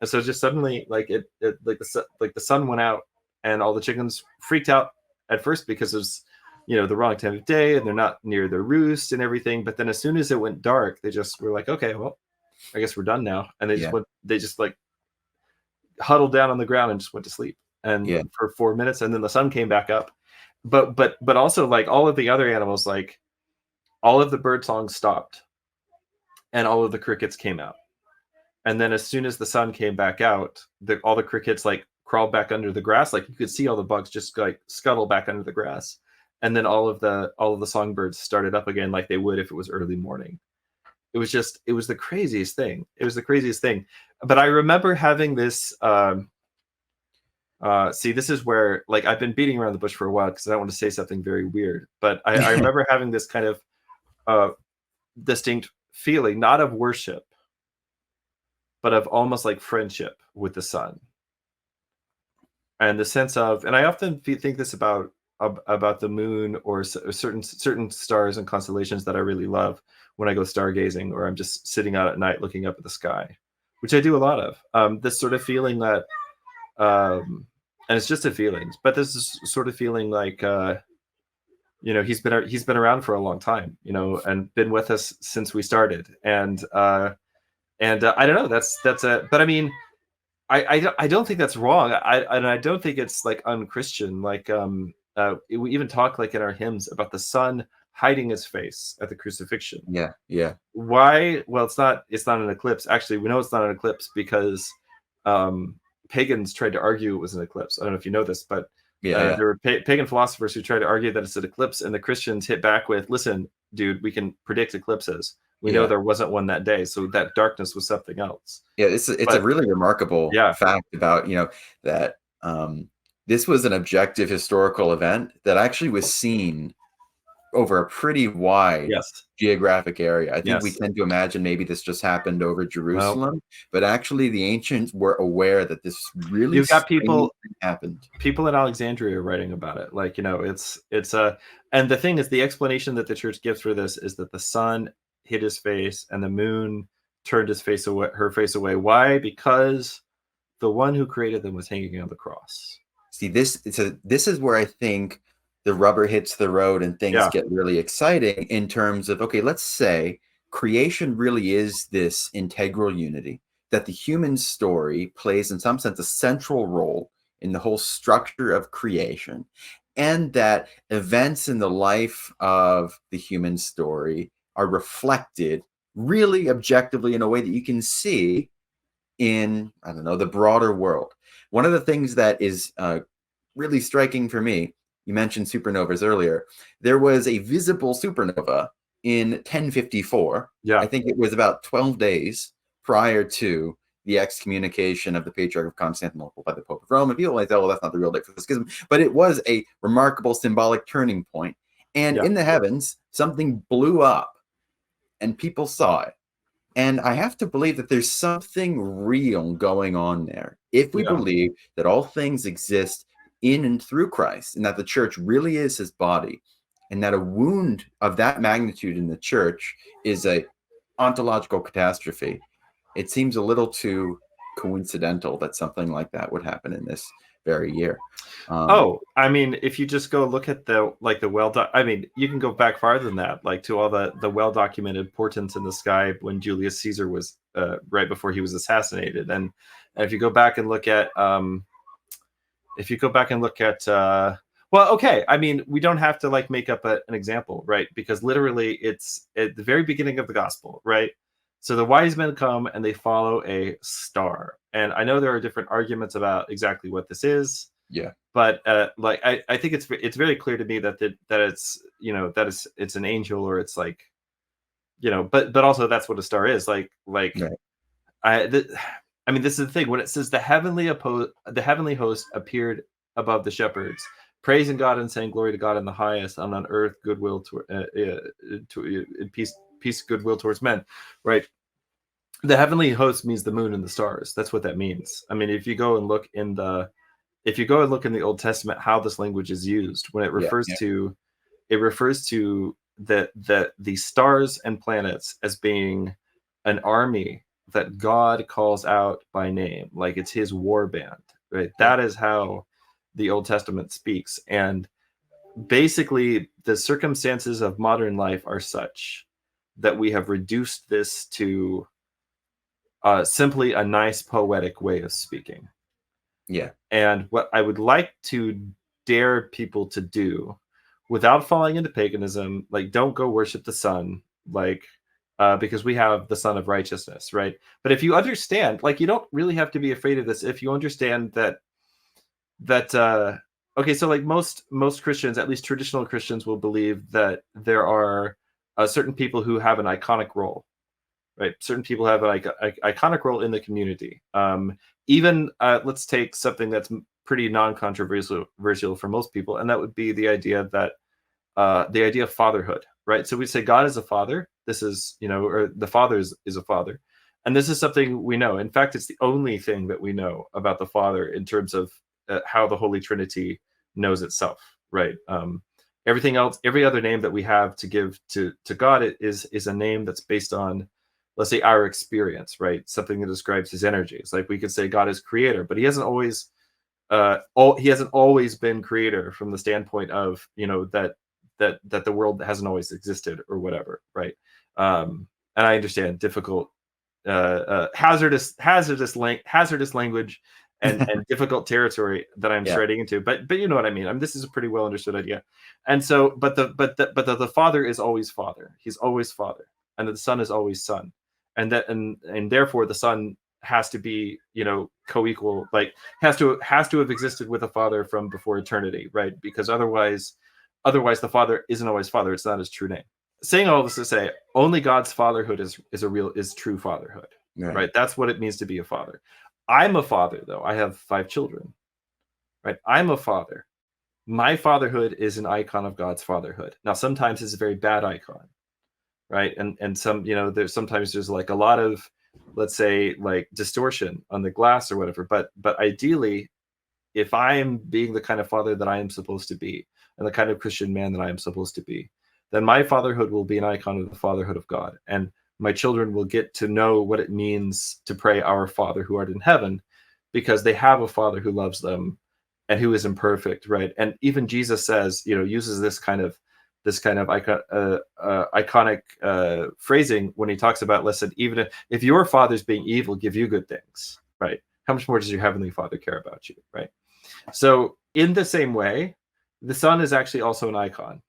just suddenly, like the sun went out, and all the chickens freaked out at first because it was, the wrong time of day, and they're not near their roost and everything. But then as soon as it went dark, they just were like, okay, well, I guess we're done now. And they just like huddled down on the ground and just went to sleep. And for 4 minutes, and then the sun came back up. But also, like, all of the other animals, like all of the bird songs stopped, and all of the crickets came out. And then as soon as the sun came back out, all the crickets like crawled back under the grass. Like you could see all the bugs just like scuttle back under the grass. And then all of the songbirds started up again like they would if it was early morning. It was the craziest thing. It was the craziest thing. But I remember having this, see, this is where, like, I've been beating around the bush for a while because I don't want to say something very weird. But I remember having this kind of distinct feeling, not of worship, but of almost like friendship with the sun. And the sense of, and I often think this about the moon or certain stars and constellations that I really love when I go stargazing, or I'm just sitting out at night looking up at the sky, which I do a lot of. This sort of feeling that, and it's just a feeling, but this is sort of feeling like, he's been around for a long time, and been with us since we started, and I don't know. That's but I mean, I don't think that's wrong. I don't think it's like unchristian. Like we even talk like in our hymns about the sun hiding his face at the crucifixion. Yeah. Why? Well, it's not an eclipse. Actually, we know it's not an eclipse because pagans tried to argue it was an eclipse. I don't know if you know this, but there were pagan philosophers who tried to argue that it's an eclipse, and the Christians hit back with, "Listen, dude, we can predict eclipses. We know there wasn't one that day, so that darkness was something else." Yeah, it's a really remarkable fact about, that this was an objective historical event that actually was seen over a pretty wide geographic area. I think we tend to imagine maybe this just happened over Jerusalem, but actually the ancients were aware that this really you've got people happened. People in Alexandria writing about it. Like, it's and the thing is, the explanation that the church gives for this is that the sun hid his face and the moon turned her face away. Why? Because the one who created them was hanging on the cross. See, this is where I think the rubber hits the road and things get really exciting in terms of, okay, let's say creation really is this integral unity, that the human story plays in some sense a central role in the whole structure of creation, and that events in the life of the human story are reflected really objectively in a way that you can see in, I don't know, the broader world. One of the things that is really striking for me, you mentioned supernovas earlier. There was a visible supernova in 1054. I think it was about 12 days prior to the excommunication of the Patriarch of Constantinople by the Pope of Rome. And people might say, well, that's not the real date for the schism. But it was a remarkable symbolic turning point. And in the heavens, something blew up and people saw it. And I have to believe that there's something real going on there. If we believe that all things exist in and through Christ, and that the church really is his body, and that a wound of that magnitude in the church is a ontological catastrophe, it seems a little too coincidental that something like that would happen in this very year. I mean, if you just go look at you can go back farther than that, like to all the well-documented portents in the sky when Julius Caesar was right before he was assassinated, and if you go back and look at well, okay, I mean, we don't have to like make up an example, right? Because literally it's at the very beginning of the gospel, right? So the wise men come and they follow a star. And I know there are different arguments about exactly what this is. Yeah. But I think it's very clear to me that it's, it's an angel, or it's like, but also that's what a star is. Like I mean, this is the thing when it says the heavenly host appeared above the shepherds, praising God and saying glory to God in the highest, and on earth goodwill to peace, goodwill towards men. Right. The heavenly host means the moon and the stars. That's what that means. I mean, if you go and look in the Old Testament, how this language is used when it refers to the stars and planets as being an army that God calls out by name, like it's his war band, right? That is how the Old Testament speaks. And basically, the circumstances of modern life are such that we have reduced this to simply a nice poetic way of speaking. Yeah. And what I would like to dare people to do without falling into paganism, like, don't go worship the sun, like, because we have the Son of Righteousness, right? But if you understand, like, you don't really have to be afraid of this if you understand that okay, so like most Christians, at least traditional Christians, will believe that there are certain people who have an iconic role, right? Certain people have an iconic role in the community. Even let's take something that's pretty non-controversial for most people, and that would be the idea that the idea of fatherhood, right? So we say God is a father. This is, or the Father is a father, and this is something we know. In fact, it's the only thing that we know about the Father in terms of how the Holy Trinity knows itself, right? Everything else, every other name that we have to give to God is a name that's based on, let's say, our experience, right? Something that describes his energies. Like we could say God is creator, but he hasn't always been creator from the standpoint of, that the world hasn't always existed or whatever, right? And I understand difficult, hazardous language and difficult territory that I'm striding into, but you know what I mean. This is a pretty well understood idea. And so, but the Father is always Father. He's always Father, and the Son is always Son, and therefore the Son has to be, co-equal, like has to have existed with the Father from before eternity, right? Because otherwise the Father isn't always Father. It's not his true name. Saying all this to say, only God's fatherhood is true fatherhood, right? That's what it means to be a father. I'm a father, though. I have 5 children, right? I'm a father. My fatherhood is an icon of God's fatherhood. Now, sometimes it's a very bad icon, right? And some, there's like a lot of, let's say, like distortion on the glass or whatever. But ideally, if I'm being the kind of father that I am supposed to be, and the kind of Christian man that I am supposed to be, then my fatherhood will be an icon of the fatherhood of God. And my children will get to know what it means to pray, "Our Father who art in heaven," because they have a father who loves them and who is imperfect, right? And even Jesus says, uses this kind of iconic phrasing when he talks about, listen, even if your father's being evil, give you good things, right? How much more does your heavenly Father care about you, right? So in the same way, the Son is actually also an icon,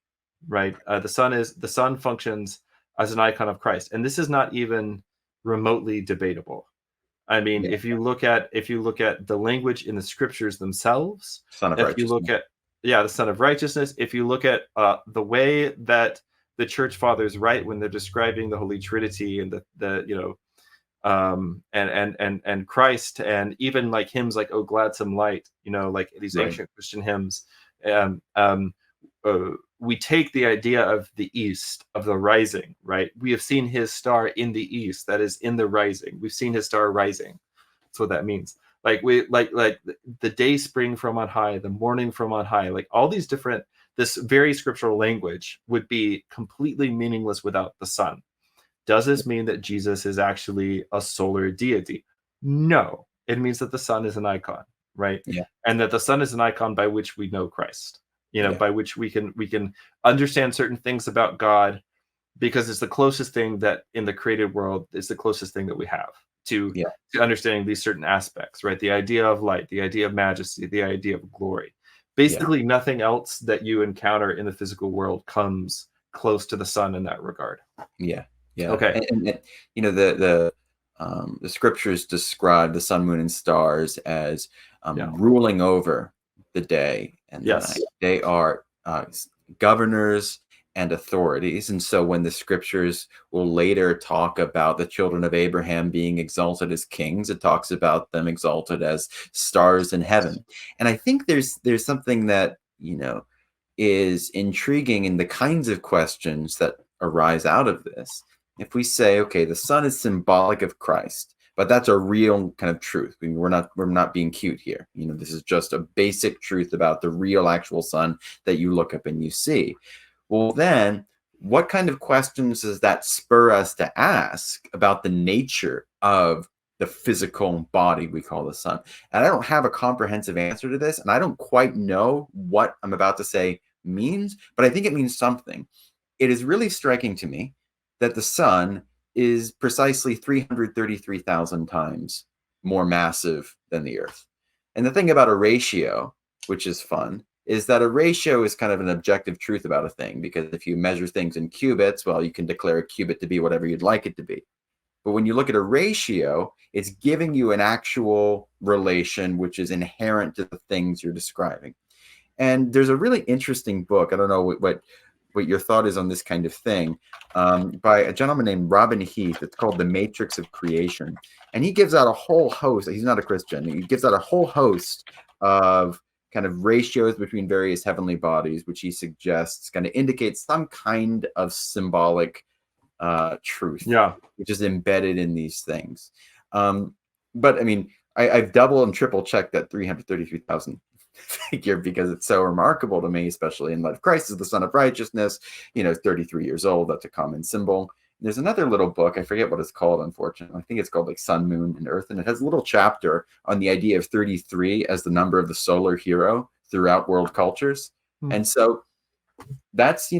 right? The Son functions as an icon of Christ, and this is not even remotely debatable. I mean, if you look at the language in the scriptures themselves, if you look at the Son of Righteousness, if you look at the way that the church fathers write when they're describing the Holy Trinity and and Christ, and even like hymns like "O Gladsome Light," like these ancient Christian hymns, we take the idea of the east, of the rising, right? We have seen his star in the east, that is in the rising. We've seen his star rising. That's what that means. Like the day spring from on high, the morning from on high, like all these different, this very scriptural language would be completely meaningless without the Son. Does this mean that Jesus is actually a solar deity? No. It means that the Son is an icon, right? Yeah. And that the Son is an icon by which we know Christ, by which we can understand certain things about God, because it's the closest thing that in the created world is the closest thing that we have to understanding these certain aspects, right? The idea of light, the idea of majesty, the idea of glory. Basically, nothing else that you encounter in the physical world comes close to the Son in that regard. Yeah. Okay. And the scriptures describe the sun, moon, and stars as ruling over the day and the night. They are governors and authorities. And so when the scriptures will later talk about the children of Abraham being exalted as kings, it talks about them exalted as stars in heaven. And I think there's something that, is intriguing in the kinds of questions that arise out of this. If we say, okay, the Son is symbolic of Christ, but that's a real kind of truth. I mean, we're not being cute here. This is just a basic truth about the real actual Son that you look up and you see. Well, then what kind of questions does that spur us to ask about the nature of the physical body we call the sun? And I don't have a comprehensive answer to this, and I don't quite know what I'm about to say means, but I think it means something. It is really striking to me that the sun is precisely 333,000 times more massive than the Earth. And the thing about a ratio, which is fun, is that a ratio is kind of an objective truth about a thing, because if you measure things in cubits, well, you can declare a cubit to be whatever you'd like it to be. But when you look at a ratio, it's giving you an actual relation which is inherent to the things you're describing. And there's a really interesting book. I don't know what your thought is on this kind of thing, by a gentleman named Robin Heath. It's called The Matrix of Creation. And he gives out a whole host. He's not a Christian. He gives out a whole host of kind of ratios between various heavenly bodies, which he suggests kind of indicate some kind of symbolic truth, which is embedded in these things. But I mean, I've double and triple checked that 333,000 figure, because it's so remarkable to me, especially in light of Christ as the Son of Righteousness, 33 years old. That's a common symbol. There's another little book, I forget what it's called, unfortunately. I think it's called like Sun, Moon, and Earth. And it has a little chapter on the idea of 33 as the number of the solar hero throughout world cultures. And so that's,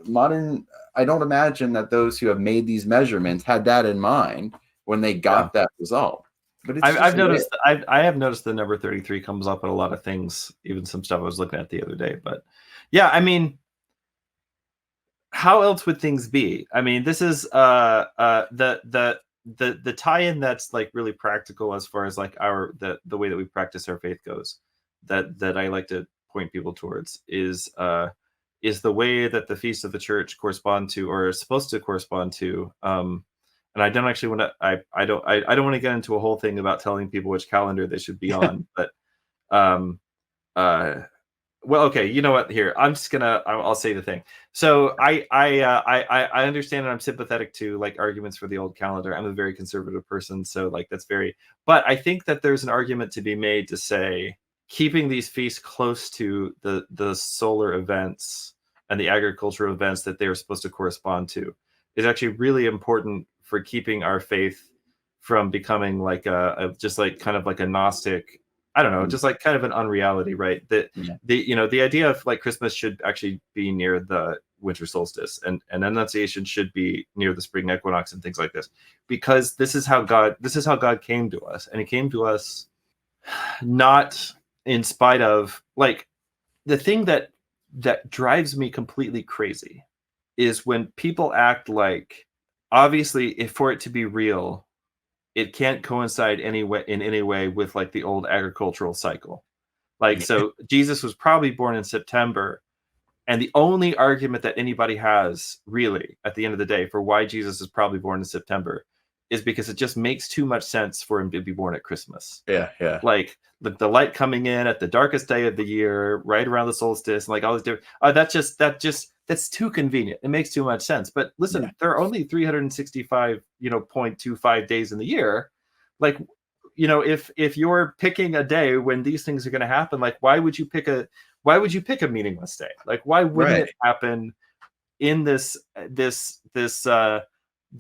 modern, I don't imagine that those who have made these measurements had that in mind when they got that result. But I've noticed. I have noticed the number 33 comes up in a lot of things, even some stuff I was looking at the other day. But yeah, I mean, how else would things be? I mean, this is the tie-in that's like really practical as far as like the way that we practice our faith goes. That I like to point people towards is the way that the feasts of the church correspond to, or are supposed to correspond to. And I don't actually want to. I don't want to get into a whole thing about telling people which calendar they should be on. But well, okay. You know what? Here, I'm just gonna. I'll say the thing. So I understand, and I'm sympathetic to like arguments for the old calendar. I'm a very conservative person, so like that's very. But I think that there's an argument to be made to say keeping these feasts close to the solar events and the agricultural events that they are supposed to correspond to is actually really important for keeping our faith from becoming like just like kind of like a Gnostic, I don't know, just like kind of an unreality, right? The idea of like Christmas should actually be near the winter solstice, and Annunciation should be near the spring equinox and things like this, because this is how God came to us, and He came to us not in spite of, like, the thing that drives me completely crazy is when people act like, obviously, if for it to be real, it can't coincide in any way with like the old agricultural cycle. Like, so Jesus was probably born in September, and the only argument that anybody has really at the end of the day for why Jesus is probably born in September is because it just makes too much sense for him to be born at Christmas. Yeah. Like the light coming in at the darkest day of the year, right around the solstice, and like all these different. That's too convenient. It makes too much sense. But listen, there are only 365, 0.25 days in the year. Like, if you're picking a day when these things are going to happen, like why would you pick a meaningless day? Like, why wouldn't it happen in this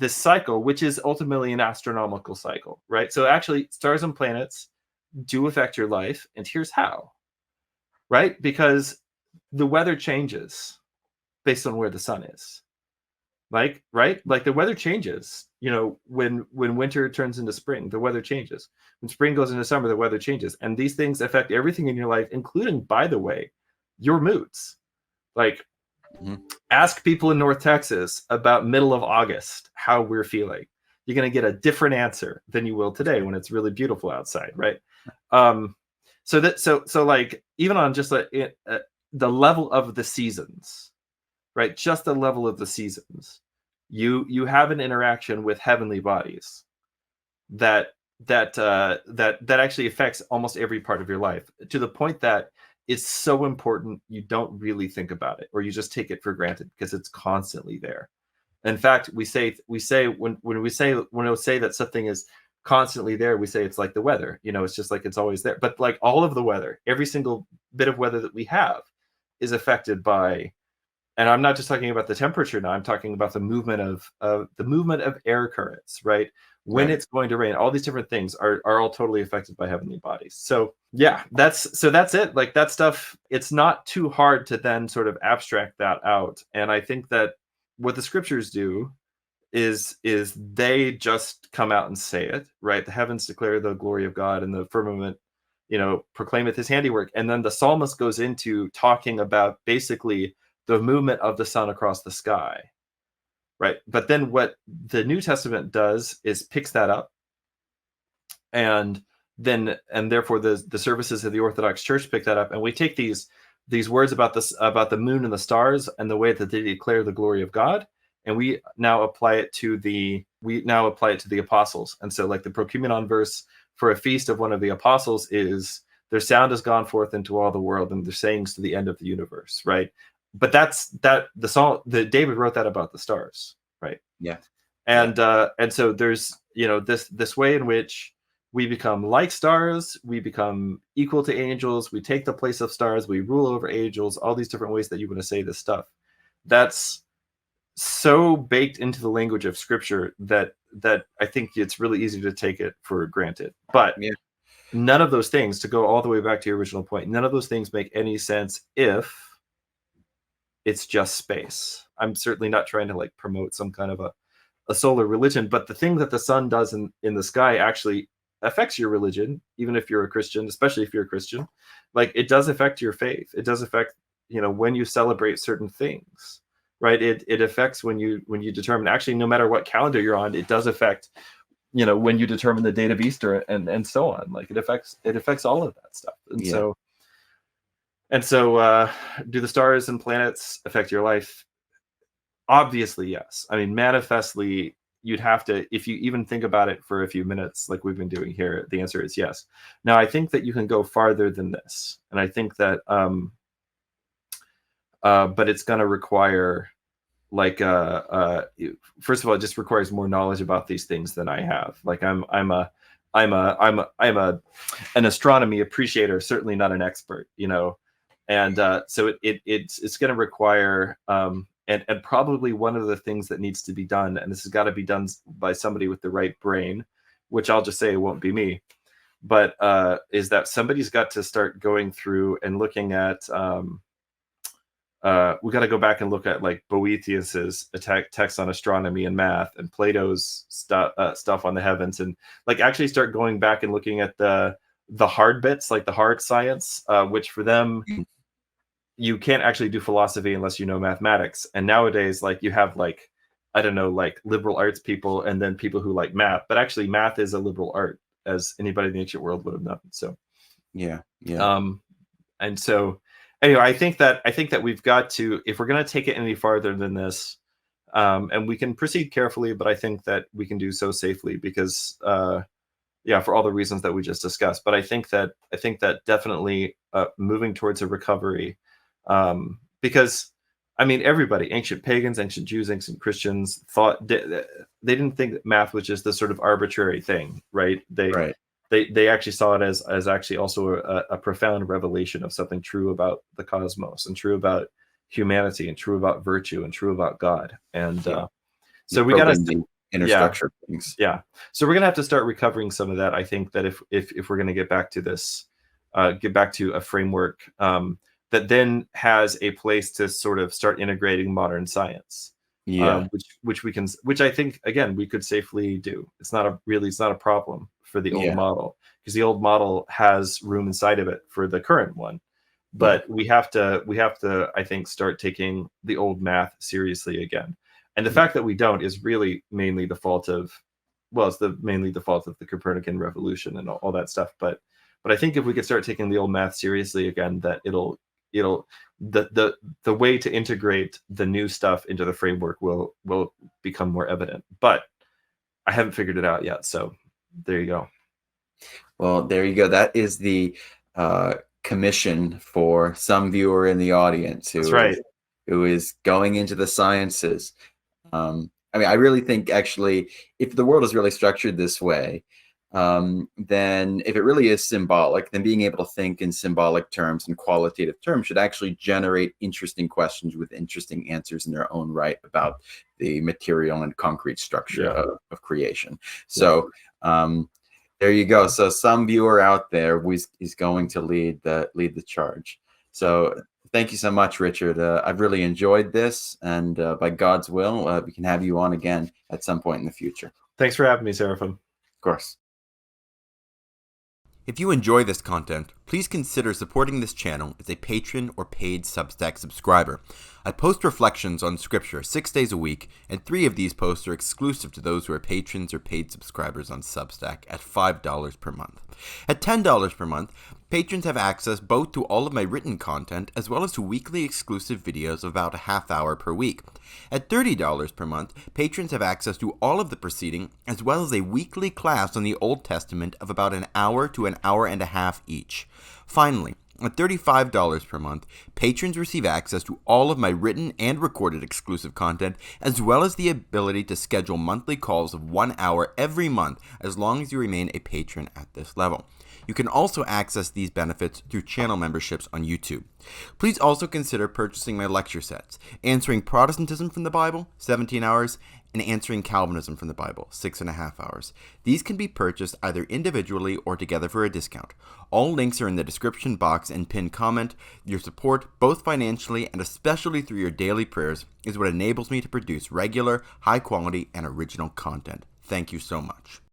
cycle, which is ultimately an astronomical cycle, right? So actually, stars and planets do affect your life, and here's how, right? Because the weather changes based on where the sun is, like, right? Like the weather changes, when winter turns into spring, the weather changes. When spring goes into summer, the weather changes. And these things affect everything in your life, including, by the way, your moods. Like, ask people in North Texas about middle of August how we're feeling. You're going to get a different answer than you will today when it's really beautiful outside, right? So like, even on just the level of the seasons, right? Just the level of the seasons, you have an interaction with heavenly bodies that actually affects almost every part of your life, to the point that it's so important you don't really think about it, or you just take it for granted because it's constantly there. In fact, we say when we say that something is constantly there, we say it's like the weather. It's just like it's always there. But like all of the weather, every single bit of weather that we have is affected by and I'm not just talking about the temperature now. I'm talking about the movement of air currents, right? When Right. it's going to rain, all these different things are all totally affected by heavenly bodies. So yeah, that's it. Like that stuff, it's not too hard to then sort of abstract that out. And I think that what the scriptures do is they just come out and say it, right? The heavens declare the glory of God, and the firmament, proclaimeth his handiwork. And then the psalmist goes into talking about basically the movement of the sun across the sky, right? But then what the New Testament does is picks that up, and therefore the services of the Orthodox Church pick that up, and we take these words about the moon and the stars and the way that they declare the glory of God, and we now apply it to the apostles. And so, like, the prokumenon verse for a feast of one of the apostles is, their sound has gone forth into all the world, and their sayings to the end of the universe, right? But the song that David wrote that about the stars, right? Yeah. And so there's this way in which we become like stars, we become equal to angels, we take the place of stars, we rule over angels, all these different ways that you want to say this stuff. That's so baked into the language of scripture that I think it's really easy to take it for granted. But Yeah. none of those things, to go all the way back to your original point, none of those things make any sense if it's just space. I'm certainly not trying to like promote some kind of a solar religion, but the thing that the sun does in the sky actually affects your religion, even if you're a Christian, especially if you're a Christian. Like, it does affect your faith. It does affect, when you celebrate certain things, right? It affects when you determine, actually, no matter what calendar you're on, it does affect, when you determine the date of Easter, and so on. Like, it affects all of that stuff. And Yeah. so do the stars and planets affect your life? Obviously, yes. I mean, manifestly, you'd have to, if you even think about it for a few minutes, like we've been doing here, the answer is yes. Now, I think that you can go farther than this. And I think that, but it's going to require, like, first of all, it just requires more knowledge about these things than I have. Like, I'm an astronomy appreciator, certainly not an expert, and so it's going to require, and probably one of the things that needs to be done, and this has got to be done by somebody with the right brain, which I'll just say it won't be me, but is that somebody's got to start going through and looking at, we got to go back and look at, like, Boethius's text on astronomy and math, and Plato's stuff on the heavens, and, like, actually start going back and looking at the hard bits, like the hard science, which for them, you can't actually do philosophy unless you know mathematics. And nowadays, like, you have, like, I don't know, like, liberal arts people, and then people who like math, but actually math is a liberal art, as anybody in the ancient world would have known. So Yeah. and so anyway, I think that we've got to, if we're going to take it any farther than this, and we can proceed carefully, but I think that we can do so safely, because for all the reasons that we just discussed. But I think that definitely moving towards a recovery, because, I mean, everybody, ancient pagans, ancient Jews, ancient Christians, thought they didn't think that math was just this sort of arbitrary thing, right? They actually saw it as actually also a profound revelation of something true about the cosmos, and true about humanity, and true about virtue, and true about God. And so we got to, inner structure things. Yeah. So we're going to have to start recovering some of that. I think that if we're going to get back to this, get back to a framework that then has a place to sort of start integrating modern science, which I think, again, we could safely do. It's not a problem for the old model, because the old model has room inside of it for the current one. But we have to, I think, start taking the old math seriously again. And the fact that we don't is really mainly the fault of, mainly the fault of the Copernican revolution and all that stuff. But I think if we could start taking the old math seriously again, that it'll the way to integrate the new stuff into the framework will become more evident. But I haven't figured it out yet. So there you go. Well, there you go. That is the commission for some viewer in the audience who is going into the sciences. I mean, I really think, actually, if the world is really structured this way, then if it really is symbolic, then being able to think in symbolic terms and qualitative terms should actually generate interesting questions with interesting answers in their own right about the material and concrete structure of creation. So there you go. So some viewer out there is going to lead the charge. So thank you so much, Richard. I've really enjoyed this, and by God's will, we can have you on again at some point in the future. Thanks for having me, Seraphim. Of course. If you enjoy this content, please consider supporting this channel as a patron or paid Substack subscriber. I post reflections on Scripture 6 days a week, and 3 of these posts are exclusive to those who are patrons or paid subscribers on Substack at $5 per month. At $10 per month, patrons have access both to all of my written content as well as to weekly exclusive videos of about a half hour per week. At $30 per month, patrons have access to all of the preceding as well as a weekly class on the Old Testament of about an hour to an hour and a half each. Finally, at $35 per month, patrons receive access to all of my written and recorded exclusive content, as well as the ability to schedule monthly calls of 1 hour every month as long as you remain a patron at this level. You can also access these benefits through channel memberships on YouTube. Please also consider purchasing my lecture sets, Answering Protestantism from the Bible, 17 hours, and Answering Calvinism from the Bible, 6.5 hours. These can be purchased either individually or together for a discount. All links are in the description box and pinned comment. Your support, both financially and especially through your daily prayers, is what enables me to produce regular, high quality, and original content. Thank you so much.